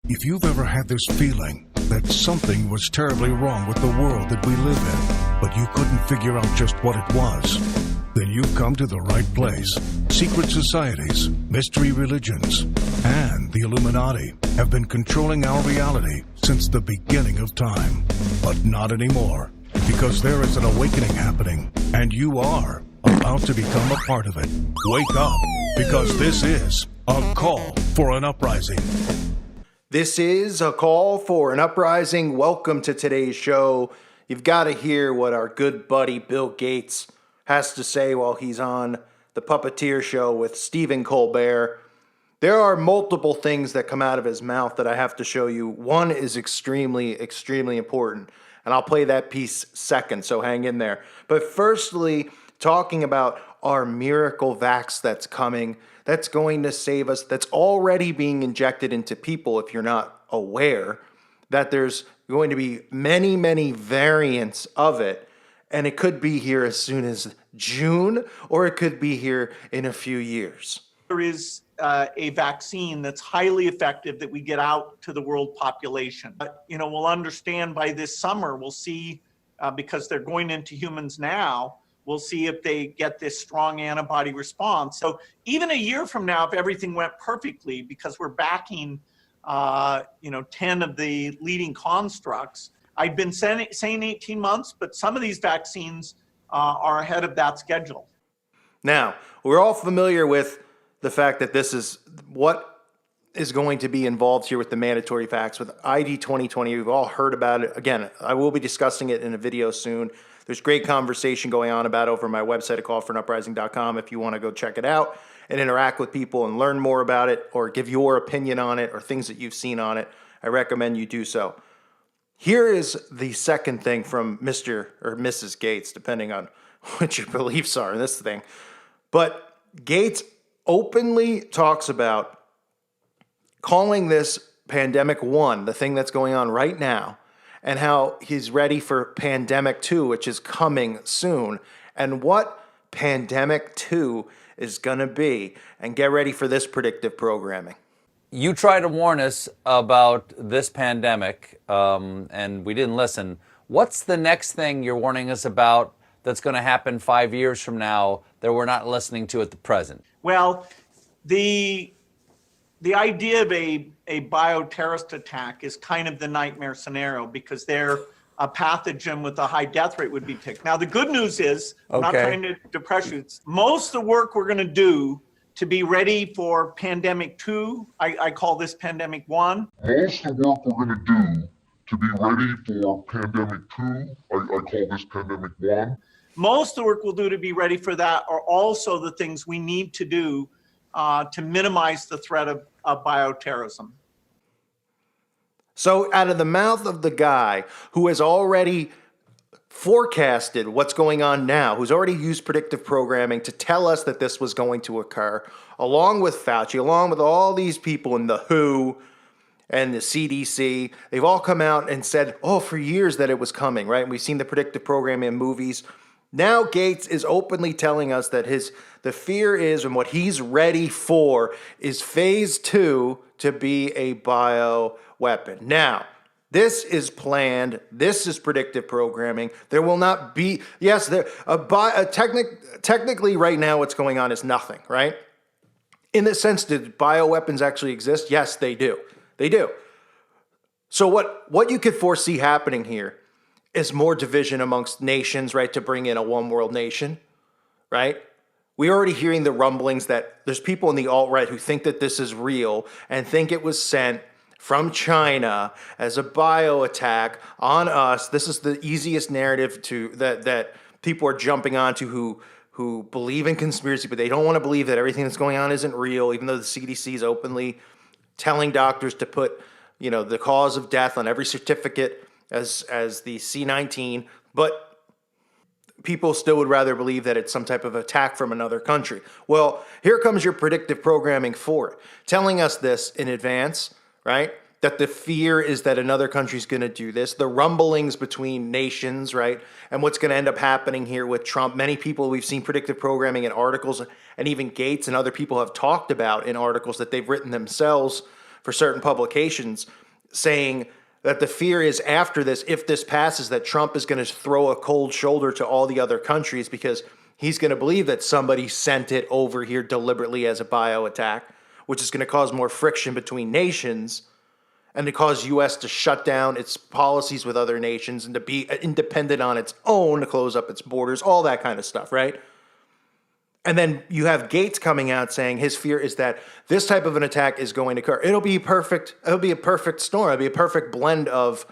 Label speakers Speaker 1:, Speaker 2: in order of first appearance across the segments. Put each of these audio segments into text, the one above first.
Speaker 1: If you've ever had this feeling that something was terribly wrong with the world that we live in, but you couldn't figure out just what it was, then you've come to the right place. Secret societies, mystery religions, and the Illuminati have been controlling our reality since the beginning of time. But not anymore, because there is an awakening happening, and you are about to become a part of it. Wake up, because this is a call for an uprising.
Speaker 2: This is a call for an uprising. Welcome to today's show. You've got to hear what our good buddy Bill Gates has to say while he's on the Puppeteer Show with Stephen Colbert. There are multiple things that come out of his mouth that I have to show you. One is extremely important, and I'll play that piece second, so hang in there. But firstly, talking about our miracle vax that's coming, that's going to save us, that's already being injected into people if you're not aware, that there's going to be many variants of it, and it could be here as soon as June, or it could be here in a few years.
Speaker 3: There is a vaccine that's highly effective that we get out to the world population. We'll understand by this summer, we'll see, because they're going into humans now, we'll see if they get this strong antibody response. So even a year from now, if everything went perfectly, because we're backing 10 of the leading constructs, I've been saying 18 months, but some of these vaccines are ahead of that schedule.
Speaker 2: Now, we're all familiar with the fact that this is what is going to be involved here with the mandatory vax with ID 2020. We've all heard about it. Again, I will be discussing it in a video soon. There's great conversation going on about it over my website at callforanuprising.com if you want to go check it out and interact with people and learn more about it or give your opinion on it or things that you've seen on it. I recommend you do so. Here is the second thing from Mr. or Mrs. Gates, depending on what your beliefs are in this thing. But Gates openly talks about calling this pandemic 1, the thing that's going on right now, and how he's ready for pandemic 2, which is coming soon, and what pandemic 2 is going to be. And get ready for this predictive programming.
Speaker 4: You tried to warn us about this pandemic, and we didn't listen. What's the next thing you're warning us about that's going to happen 5 years from now that we're not listening to at the present?
Speaker 3: Well, the idea of a bioterrorist attack is kind of the nightmare scenario because they're a pathogen with a high death rate would be picked. Now, the good news is, I'm not trying to depress you, most of the work we're going to do to be ready for pandemic 2, I call this pandemic 1.
Speaker 5: Most of the work we're going to do to be ready for pandemic 2, I call this pandemic 1.
Speaker 3: Most of the work we'll do to be ready for that are also the things we need to do to minimize the threat of bioterrorism.
Speaker 2: So out of the mouth of the guy who has already forecasted what's going on now, who's already used predictive programming to tell us that this was going to occur, along with Fauci, along with all these people in the WHO and the CDC, they've all come out and said, for years that it was coming, right? And we've seen the predictive programming in movies. Now Gates is openly telling us that the fear is, and what he's ready for, is phase 2 to be a bioweapon. Now, this is planned. This is predictive programming. There will not be, yes, technically right now what's going on is nothing, right? In the sense, did bioweapons actually exist? Yes, they do. They do. So what you could foresee happening here is more division amongst nations, right, to bring in a one world nation, right? We're already hearing the rumblings that there's people in the alt-right who think that this is real and think it was sent from China as a bio attack on us. This is the easiest narrative that people are jumping onto who believe in conspiracy, but they don't want to believe that everything that's going on isn't real, even though the CDC is openly telling doctors to put, the cause of death on every certificate as the C-19, but people still would rather believe that it's some type of attack from another country. Well, here comes your predictive programming for it, telling us this in advance, right? That the fear is that another country's going to do this, the rumblings between nations, right? And what's going to end up happening here with Trump. Many people, we've seen predictive programming in articles, and even Gates and other people have talked about in articles that they've written themselves for certain publications saying that the fear is after this, if this passes, that Trump is going to throw a cold shoulder to all the other countries because he's going to believe that somebody sent it over here deliberately as a bio attack, which is going to cause more friction between nations and to cause U.S. to shut down its policies with other nations and to be independent on its own, to close up its borders, all that kind of stuff, right? And then you have Gates coming out saying his fear is that this type of an attack is going to occur. It'll be perfect. It'll be a perfect storm. It'll be a perfect blend of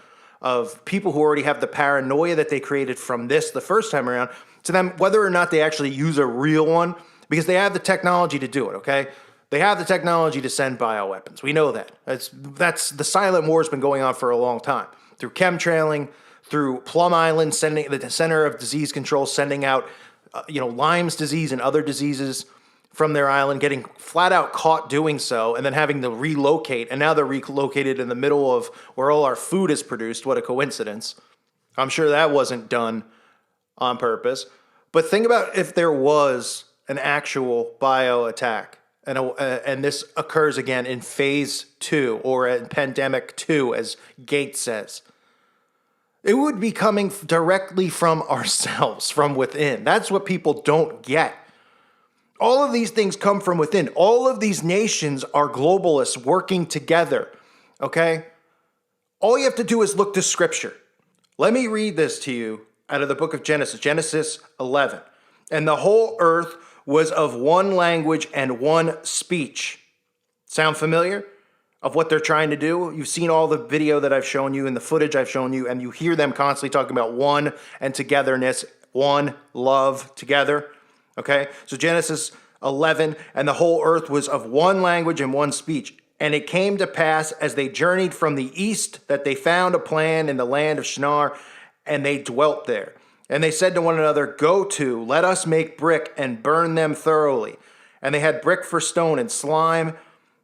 Speaker 2: people who already have the paranoia that they created from this the first time around to them, whether or not they actually use a real one, because they have the technology to do it, okay? They have the technology to send bioweapons. We know that. That's the silent war has been going on for a long time. Through chemtrailing, through Plum Island, sending the Center of Disease Control, sending out Lyme's disease and other diseases from their island, getting flat out caught doing so, and then having to relocate. And now they're relocated in the middle of where all our food is produced. What a coincidence. I'm sure that wasn't done on purpose. But think about if there was an actual bio attack, and this occurs again in phase 2 or in pandemic 2, as Gates says. It would be coming directly from ourselves, from within. That's what people don't get. All of these things come from within. All of these nations are globalists working together, okay? All you have to do is look to Scripture. Let me read this to you out of the book of Genesis, Genesis 11. And the whole earth was of one language and one speech. Sound familiar? Of what they're trying to do? You've seen all the video that I've shown you and the footage I've shown you, and you hear them constantly talking about one and togetherness, one, love, together. Okay? So Genesis 11, and the whole earth was of one language and one speech. And it came to pass as they journeyed from the east that they found a plan in the land of Shinar, and they dwelt there. And they said to one another, "Go to, let us make brick and burn them thoroughly." And they had brick for stone, and slime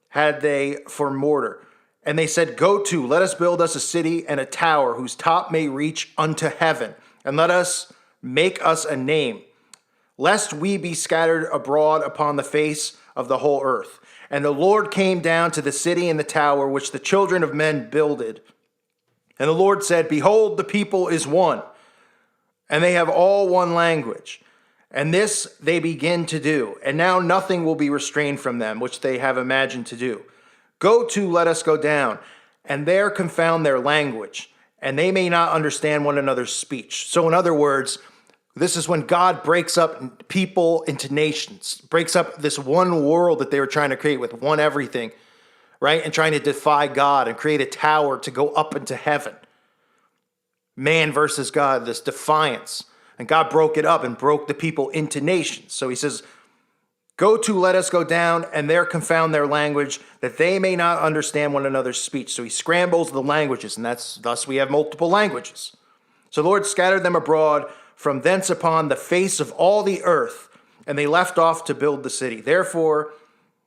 Speaker 2: had they for mortar. And they said, "Go to, let us build us a city and a tower whose top may reach unto heaven. And let us make us a name, lest we be scattered abroad upon the face of the whole earth." And the Lord came down to the city and the tower which the children of men builded. And the Lord said, "Behold, the people is one, and they have all one language. And this they begin to do. And now nothing will be restrained from them, which they have imagined to do. Go to, let us go down, and there confound their language, and they may not understand one another's speech." So in other words, this is when God breaks up people into nations, breaks up this one world that they were trying to create with one everything, right? And trying to defy God and create a tower to go up into heaven. Man versus God, this defiance. And God broke it up and broke the people into nations. So he says, "Go to, let us go down, and there confound their language, that they may not understand one another's speech." So he scrambles the languages, and thus we have multiple languages. So the Lord scattered them abroad from thence upon the face of all the earth, and they left off to build the city. Therefore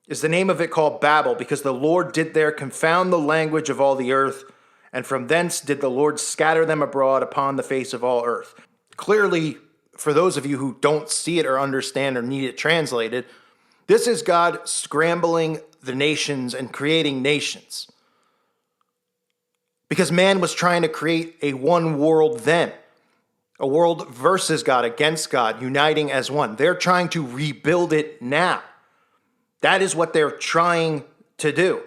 Speaker 2: is the name of it called Babel, because the Lord did there confound the language of all the earth, and from thence did the Lord scatter them abroad upon the face of all earth. Clearly, for those of you who don't see it or understand or need it translated, this is God scrambling the nations and creating nations. Because man was trying to create a one world then. A world versus God, against God, uniting as one. They're trying to rebuild it now. That is what they're trying to do.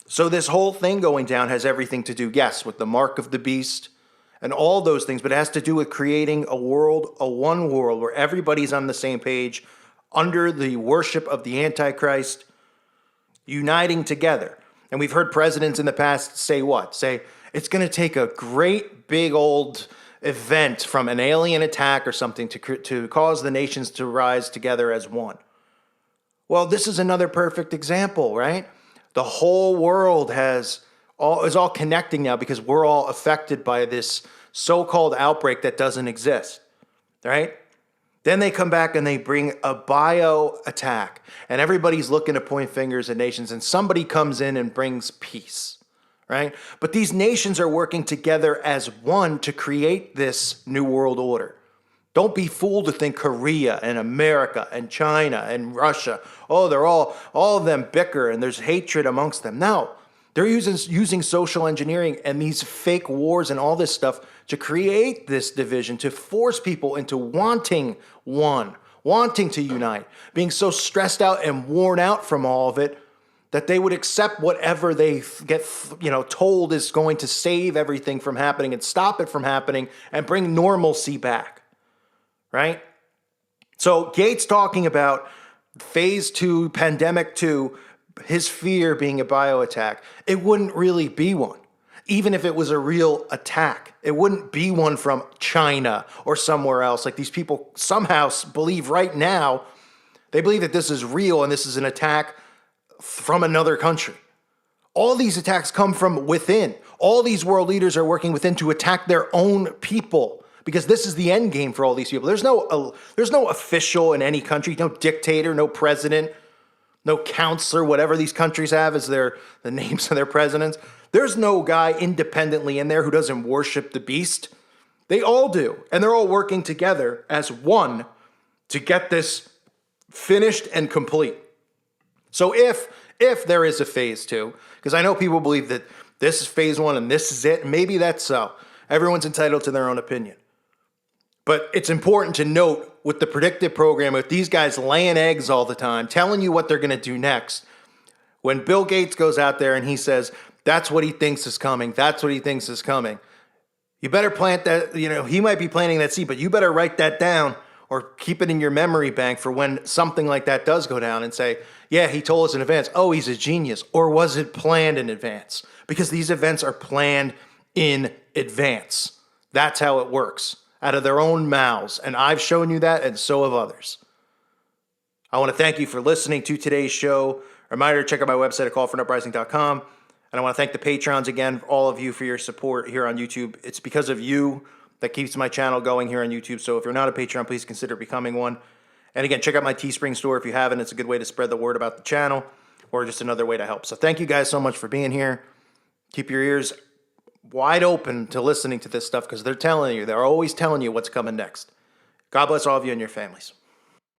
Speaker 2: So this whole thing going down has everything to do, yes, with the mark of the beast and all those things, but it has to do with creating a world, a one world where everybody's on the same page under the worship of the Antichrist, uniting together. And we've heard presidents in the past say what? Say, it's going to take a great big old event from an alien attack or something to cause the nations to rise together as one. Well, this is another perfect example, right? The whole world is all connecting now because we're all affected by this so-called outbreak that doesn't exist, right? Then they come back and they bring a bio attack, and everybody's looking to point fingers at nations, and somebody comes in and brings peace, right? But these nations are working together as one to create this new world order. Don't be fooled to think Korea and America and China and Russia, oh, they're all of them bicker and there's hatred amongst them. No, they're using social engineering and these fake wars and all this stuff to create this division, to force people into wanting one, wanting to unite, being so stressed out and worn out from all of it that they would accept whatever they get, told is going to save everything from happening and stop it from happening and bring normalcy back. Right? So Gates talking about phase 2, pandemic 2, his fear being a bioattack, it wouldn't really be one. Even if it was a real attack, it wouldn't be one from China or somewhere else. Like these people somehow believe right now, they believe that this is real and this is an attack from another country. All these attacks come from within. All these world leaders are working within to attack their own people. Because this is the end game for all these people. There's no official in any country, no dictator, no president, no counselor, whatever these countries have as the names of their presidents. There's no guy independently in there who doesn't worship the beast. They all do. And they're all working together as one to get this finished and complete. So if there is a phase 2, because I know people believe that this is phase 1 and this is it, maybe that's so. Everyone's entitled to their own opinion. But it's important to note with the predictive program, with these guys laying eggs all the time, telling you what they're going to do next, when Bill Gates goes out there and he says, that's what he thinks is coming, that's what he thinks is coming, you better plant that, he might be planting that seed, but you better write that down or keep it in your memory bank for when something like that does go down and say, yeah, he told us in advance, oh, he's a genius, or was it planned in advance? Because these events are planned in advance. That's how it works. Out of their own mouths. And I've shown you that, and so have others. I want to thank you for listening to today's show. Reminder, check out my website at callfornuprising.com. And I want to thank the Patrons again, all of you, for your support here on YouTube. It's because of you that keeps my channel going here on YouTube. So if you're not a Patreon, please consider becoming one. And again, check out my Teespring store if you haven't. It's a good way to spread the word about the channel, or just another way to help. So thank you guys so much for being here. Keep your ears wide open to listening to this stuff because they're always telling you what's coming next. God bless all of you and your families.